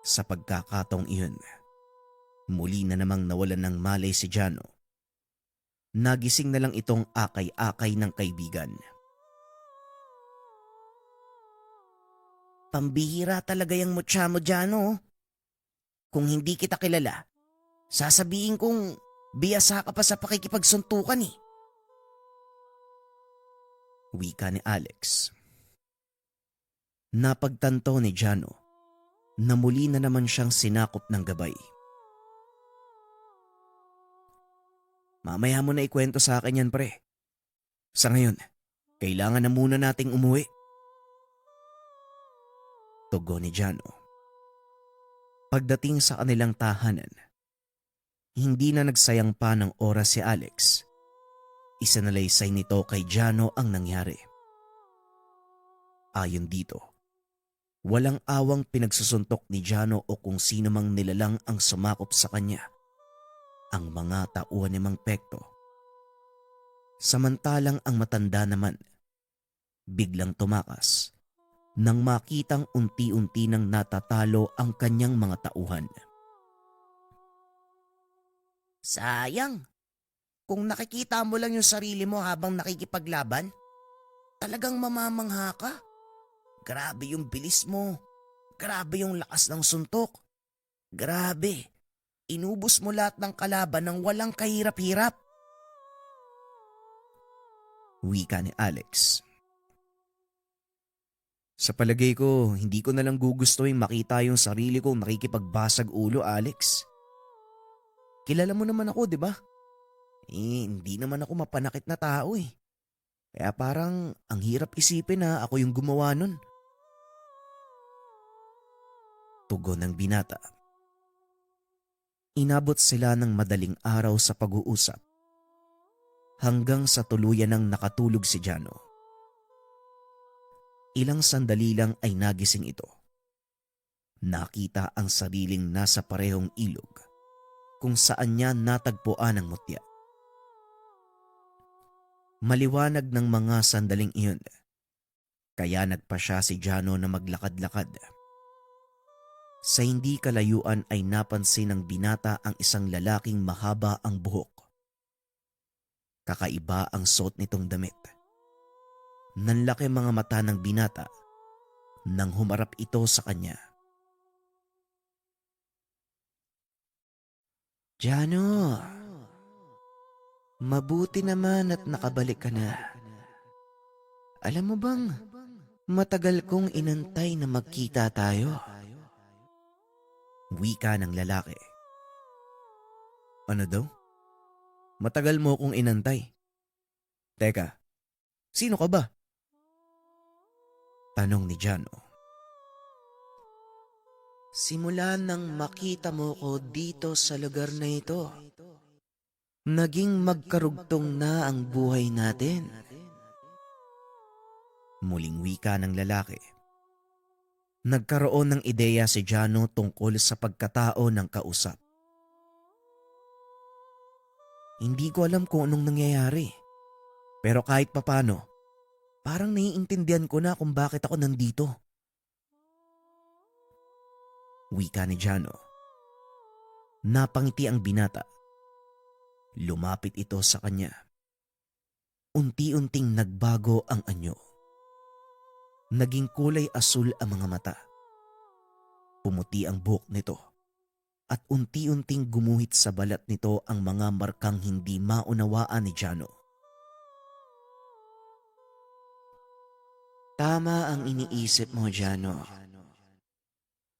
Sa pagkakataong iyon, muli na namang nawalan ng malay si Jano. Nagising na lang itong akay-akay ng kaibigan. Pambihira talaga yung mutya mo, Jano. Kung hindi kita kilala, sasabihin kong biyasa ka pa sa pakikipagsuntukan eh. Wika ni Alex. Napagtanto ni Jano na muli na naman siyang sinakop ng gabay. Mamaya mo na ikwento sa akin yan, pre. Sa ngayon, kailangan na muna nating umuwi. Tugon ni Jano. Pagdating sa kanilang tahanan, hindi na nagsayang pa ng oras si Alex. Isinalaysay nito kay Jano ang nangyari. Ayon dito, walang awang pinagsusuntok ni Jano o kung sino mang nilalang ang sumakop sa kanya. Ang mga tauhan ni Mang Pekto. Samantalang ang matanda naman, Biglang tumakas nang makitang unti-unti nang natatalo ang kanyang mga tauhan. Sayang. Kung nakikita mo lang yung sarili mo habang nakikipaglaban, talagang mamamangha ka. Grabe yung bilis mo. Grabe yung lakas ng suntok. Grabe. Inubos mo lahat ng kalaban ng walang kahirap-hirap. Wika ni Alex. Sa palagay ko, hindi ko na lang gugustuhin makita yung sarili kong nakikipagbasag ulo, Alex. Kilala mo naman ako, di ba? Hindi naman ako mapanakit na tao eh. Kaya parang ang hirap isipin na ako yung gumawa nun. Tugon ng binata. Inabot sila ng madaling araw sa pag-uusap hanggang sa tuluyan ng nakatulog si Jano. Ilang sandali lang ay nagising ito. Nakita ang sariling nasa parehong ilog kung saan niya natagpuan ang mutya. Maliwanag ng mga sandaling iyon, kaya nagpa siya si Jano na maglakad-lakad. Sa hindi kalayuan ay napansin ng binata ang isang lalaking mahaba ang buhok. Kakaiba ang suot nitong damit. Nanlaki mga mata ng binata nang humarap ito sa kanya. Jano, mabuti naman at nakabalik ka na. Alam mo bang, matagal kong inantay na magkita tayo. Wika ng lalaki. Ano daw? Matagal mo kong inantay. Teka, sino ka ba? Tanong ni Jano. Simula nang makita mo ko dito sa lugar na ito, naging magkarugtong na ang buhay natin. Muling wika ng lalaki. Nagkaroon ng ideya si Jano tungkol sa pagkatao ng kausap. Hindi ko alam kung anong nangyayari. Pero kahit papano, parang naiintindihan ko na kung bakit ako nandito. Wika ni Jano. Napangiti ang binata. Lumapit ito sa kanya. Unti-unting nagbago ang anyo. Naging kulay asul ang mga mata. Pumuti ang buhok nito. At unti-unting gumuhit sa balat nito ang mga markang hindi maunawaan ni Jano. Tama ang iniisip mo, Jano.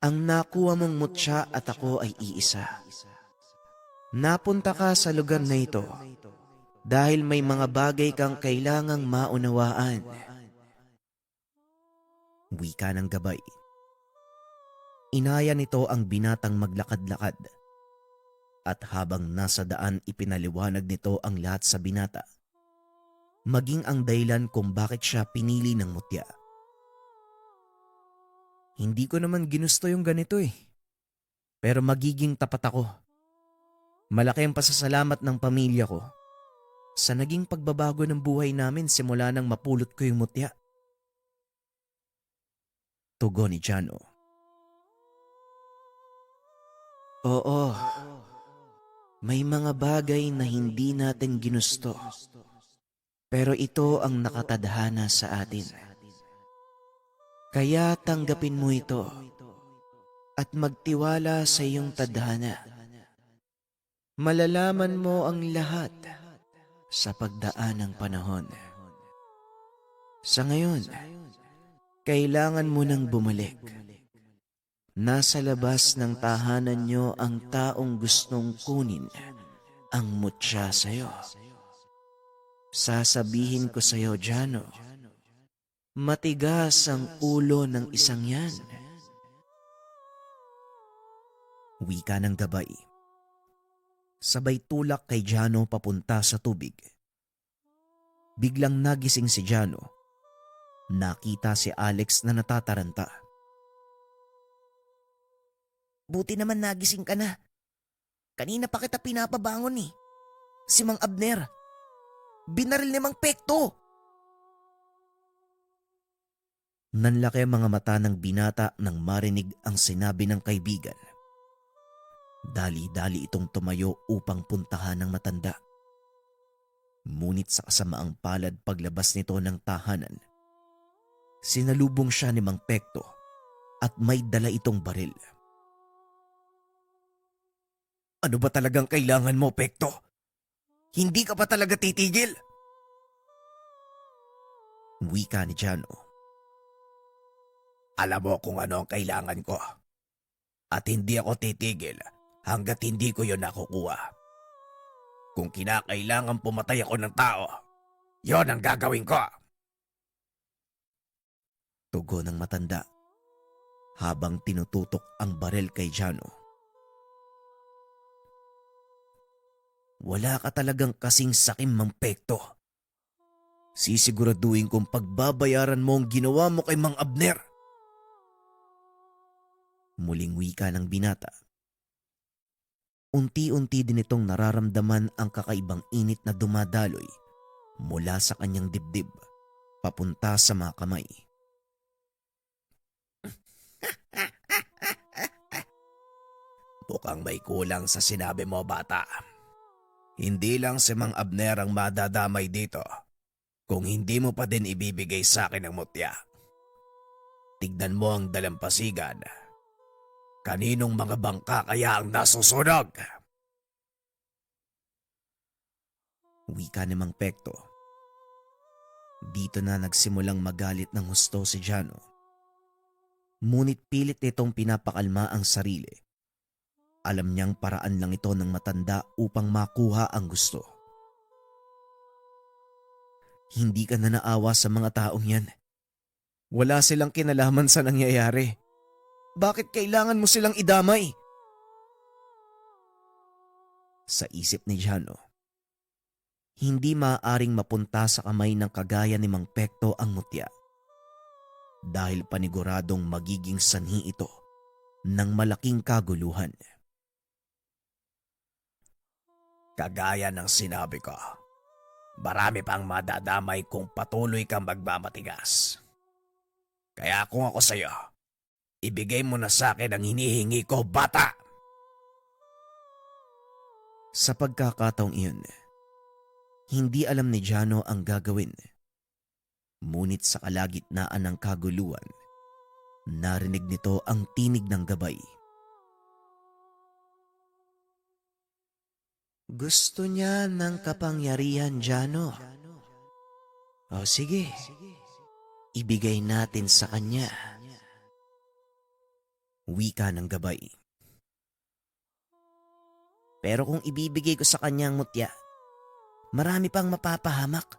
Ang nakuha mong mutya at ako ay iisa. Napunta ka sa lugar na ito dahil may mga bagay kang kailangang maunawaan. Wika ng gabay. Inaya nito ang binatang maglakad-lakad. At habang nasa daan ipinaliwanag nito ang lahat sa binata. Maging ang dahilan kung bakit siya pinili ng mutya. Hindi ko naman ginusto yung ganito eh. Pero magiging tapat ako. Malaki ang pasasalamat ng pamilya ko sa naging pagbabago ng buhay namin simula nang mapulot ko yung mutya. Tugon ni Jano. Oo, may mga bagay na hindi natin ginusto. Pero ito ang nakatadhana sa atin. Kaya tanggapin mo ito at magtiwala sa iyong tadhana. Malalaman mo ang lahat sa pagdaan ng panahon. Sa ngayon, kailangan mo nang bumalik. Nasa labas ng tahanan niyo ang taong gustong kunin ang mutya sa iyo. Sasabihin ko sa iyo, Jano, matigas ang ulo ng isang yan. Wika ng gabay. Sabay tulak kay Jano papunta sa tubig. Biglang nagising si Jano. Nakita si Alex na natataranta. Buti naman nagising ka na. Kanina pa kita pinapabangon eh. Si Mang Abner. Binaril ni Mang Pekto. Nanlaki ang mga mata ng binata nang marinig ang sinabi ng kaibigan. Dali-dali itong tumayo upang puntahan ng matanda. Ngunit sa kasamaang palad paglabas nito ng tahanan, sinalubong siya ni Mang Pekto at may dala itong baril. Ano ba talagang kailangan mo, Pekto? Hindi ka pa talaga titigil? Wika ni Jano. Alam mo kung ano ang kailangan ko. At hindi ako titigil hanggat hindi ko yon nakukuha. Kung kinakailangan pumatay ako ng tao, yon ang gagawin ko. Tugon ng matanda habang tinututok ang baril kay Jano. Wala ka talagang kasing sakim, Mang Pekto. Sisiguraduhin kong pagbabayaran mo ang ginawa mo kay Mang Abner. Muling wika ng binata. Unti-unti din itong nararamdaman ang kakaibang init na dumadaloy mula sa kanyang dibdib papunta sa mga kamay. Mukhang may kulang sa sinabi mo, bata. Hindi lang si Mang Abner ang madadamay dito kung hindi mo pa din ibibigay sa akin ang mutya. Tignan mo ang dalampasigan. Kaninong mga bangka kaya ang nasusunog? Wika ni Mang Pekto. Dito na nagsimulang magalit ng husto si Jano. Ngunit pilit nitong pinapakalma ang sarili. Alam niyang paraan lang ito ng matanda upang makuha ang gusto. Hindi ka na naawa sa mga taong yan. Wala silang kinalaman sa nangyayari. Bakit kailangan mo silang idamay? Sa isip ni Jano, hindi maaaring mapunta sa kamay ng kagaya ni Mang Pekto ang mutya. Dahil paniguradong magiging sanhi ito ng malaking kaguluhan. Kagaya ng sinabi ko, marami pang madadamay kung patuloy kang magmamatigas. Kaya kung ako sa'yo, ibigay mo na sa akin ang hinihingi ko, bata! Sa pagkakataong iyon, hindi alam ni Jano ang gagawin. Ngunit sa kalagitnaan ng kaguluhan, narinig nito ang tinig ng gabay. Gusto niya ng kapangyarihan, Jano. O sige, ibigay natin sa kanya. Wika ng gabay. Pero kung ibibigay ko sa kanya ang mutya, marami pang mapapahamak.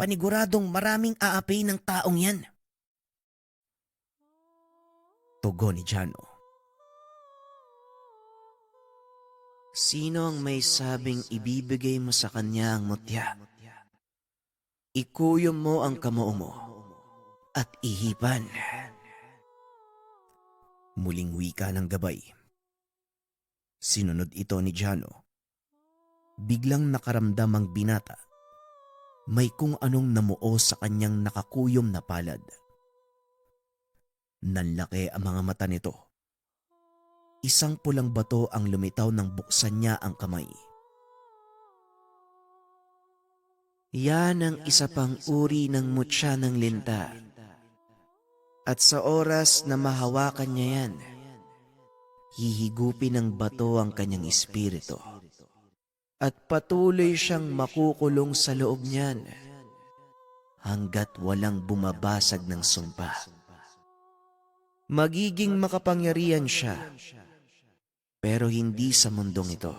Paniguradong maraming aapi ng taong yan. Tugon ni Jano. Sino ang may sabing ibibigay mo sa kanya ang mutya? Ikuyom mo ang kamao mo at ihipan. Muling wika ng gabay. Sinunod ito ni Jano. Biglang nakaramdam ang binata. May kung anong namuo sa kanyang nakakuyom na palad. Nanlaki ang mga mata nito. Isang pulang bato ang lumitaw nang buksan niya ang kamay. Yan ang isa pang uri ng mutya ng linta. At sa oras na mahawakan niya yan, hihigupin ng bato ang kanyang espiritu. At patuloy siyang makukulong sa loob niyan hanggat walang bumabasag ng sumpa. Magiging makapangyarihan siya, pero hindi sa mundong ito.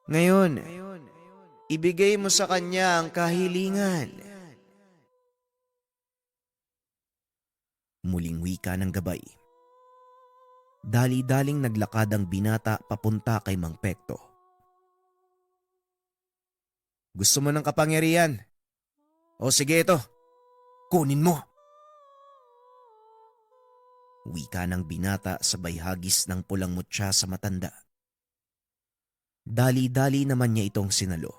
Ngayon, ibigay mo sa kanya ang kahilingan. Muling wika ng gabay. Dali-daling naglakad ang binata papunta kay Mang Pekto. Gusto mo ng kapangyarihan? O sige ito, kunin mo. Wika ng binata sabay hagis ng pulang mutya sa matanda. Dali-dali naman niya itong sinalo.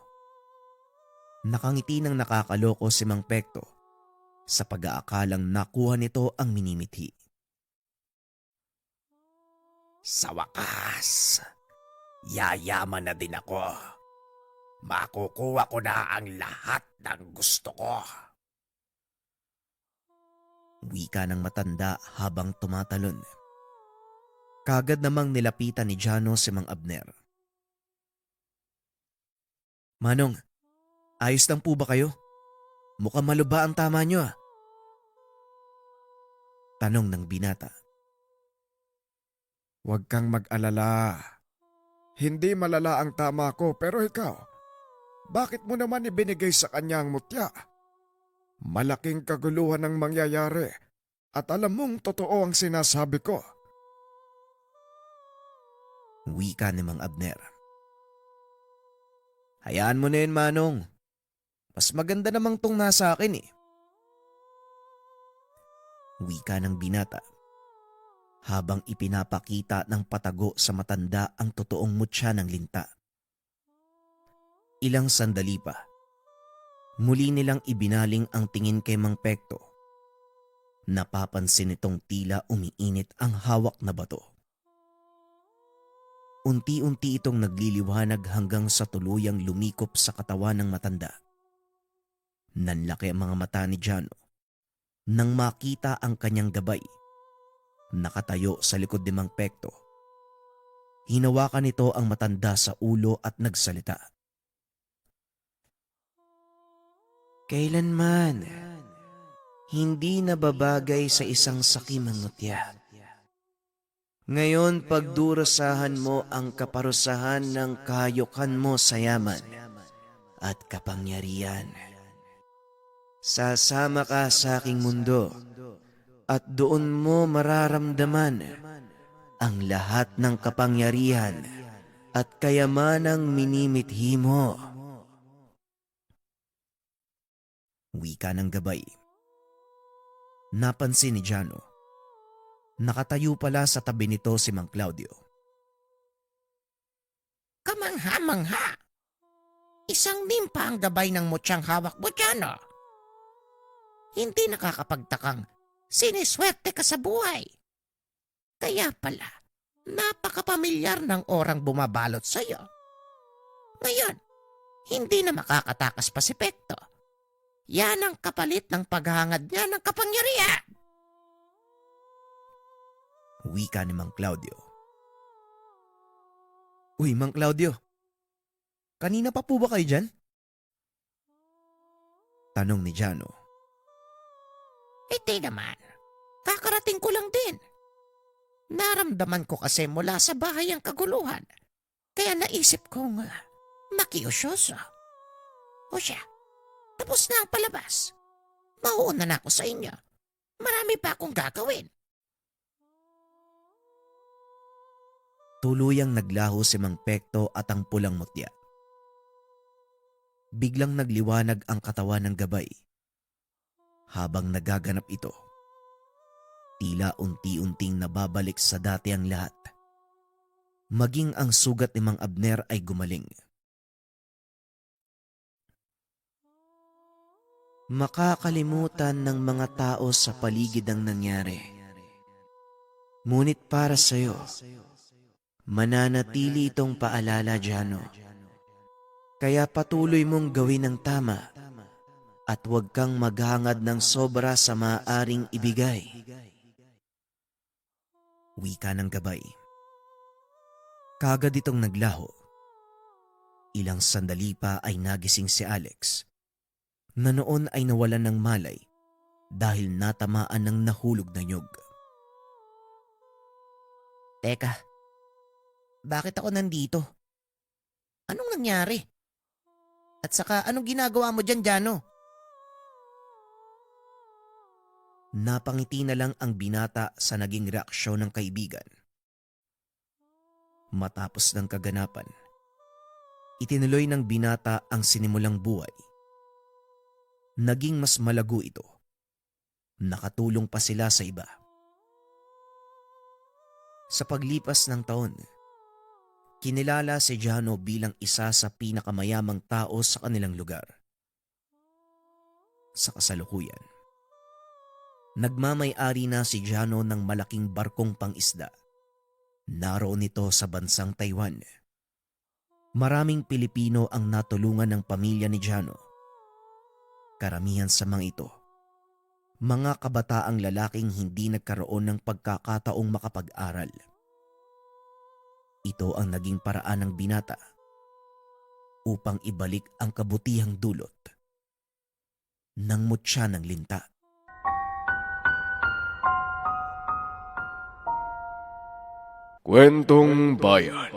Nakangiti ng nakakaloko si Mang Pekto sa pag-aakalang nakuha nito ang minimithi. Sa wakas, yayaman na din ako. Makukuha ko na ang lahat ng gusto ko. Wika ng matanda habang tumatalon. Kagad namang nilapitan ni Jano si Mang Abner. Manong, ayos lang po ba kayo? Mukhang maluba ang tama nyo ah. Tanong ng binata. Huwag kang mag-alala. Hindi malala ang tama ko, pero ikaw, bakit mo naman ibinigay sa kanya ang mutya? Malaking kaguluhan ang mangyayari at alam mong totoo ang sinasabi ko. Wika ni Mang Abner. Hayaan mo na yun, Manong. Mas maganda namang tong nasa akin eh. Wika ng binata. Habang ipinapakita ng patago sa matanda ang totoong mutya ng linta. Ilang sandali pa. Muli nilang ibinaling ang tingin kay Mang Pekto. Napapansin nitong tila umiinit ang hawak na bato. Unti-unti itong nagliliwanag hanggang sa tuluyang lumikop sa katawan ng matanda. Nanlaki ang mga mata ni Jano nang makita ang kanyang gabay. Nakatayo sa likod ni Mang Pekto. Hinawakan nito ang matanda sa ulo at nagsalita. Kailanman, hindi nababagay sa isang sakim ang mutya. Ngayon pagdurusahan mo ang kaparusahan ng kahayokan mo sa yaman at kapangyarihan. Sasama ka sa aking mundo at doon mo mararamdaman ang lahat ng kapangyarihan at kayamanang minimithi mo. Wika ng gabay. Napansin ni Jano. Nakatayo pala sa tabi nito si Mang Claudio. Kamangha-mangha. Isang nimpa ang gabay ng mutyang hawak mo, Jano. Hindi nakakapagtakang siniswerte ka sa buhay. Kaya pala, napakapamilyar ng orang bumabalot sa'yo. Ngayon, hindi na makakatakas pa si Pekto. Yan ang kapalit ng paghangad niya ng kapangyarihan. Wika ni Mang Claudio. Uy, Mang Claudio. Kanina pa po ba kayo dyan? Tanong ni Jano. Hindi naman. Kakarating ko lang din. Naramdaman ko kasi mula sa bahay ang kaguluhan. Kaya naisip kong makiusyoso. O siya, tapos na ang palabas. Mauuna na ako sa inyo. Marami pa akong gagawin. Tuluyang naglaho si Mang Pekto at ang pulang mutya. Biglang nagliwanag ang katawan ng gabay. Habang nagaganap ito, tila unti-unting nababalik sa dati ang lahat. Maging ang sugat ni Mang Abner ay gumaling. Makakalimutan ng mga tao sa paligid ang nangyari. Ngunit para sa'yo, mananatili itong paalala, Jano. Kaya patuloy mong gawin ang tama at huwag kang maghangad ng sobra sa maaaring ibigay. Wika ng gabay. Kagad itong naglaho. Ilang sandali pa ay nagising si Alex, na noon ay nawalan ng malay dahil natamaan ng nahulog na nyog. Teka, bakit ako nandito? Anong nangyari? At saka anong ginagawa mo dyan, Jano? Napangiti na lang ang binata sa naging reaksyon ng kaibigan. Matapos ng kaganapan, itinuloy ng binata ang sinimulang buhay. Naging mas malago ito. Nakatulong pa sila sa iba. Sa paglipas ng taon, kinilala si Jano bilang isa sa pinakamayamang tao sa kanilang lugar. Sa kasalukuyan, Nagmamay-ari na si Jano ng malaking barkong pangisda. Naroon ito sa bansang Taiwan. Maraming Pilipino ang natulungan ng pamilya ni Jano. Karamihan sa mga ito, mga kabataang lalaking hindi nagkaroon ng pagkakataong makapag-aral. Ito ang naging paraan ng binata upang ibalik ang kabutihang dulot ng mutya ng linta. Kwentong Bayan.